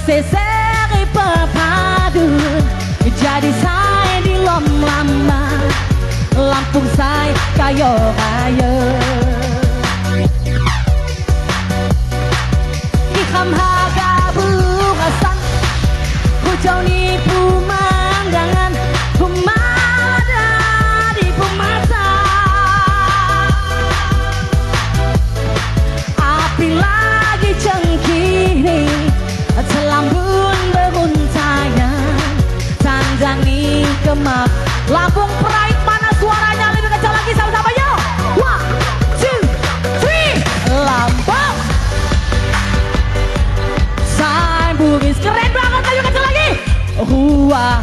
seseri pepadu jadi saya di lom-lama Lampung saya kayo kayo Ikam haga burasan Hujau ni pemandangan Pemada di pemata Api lagi cengkini Selambun beruntayan Tandani kemak Lampung Pride mana suaranya lebih kencang lagi sama-sama yo 1, 2, 3 Lampung Saya Bugis keren banget ayo kencang lagi Wah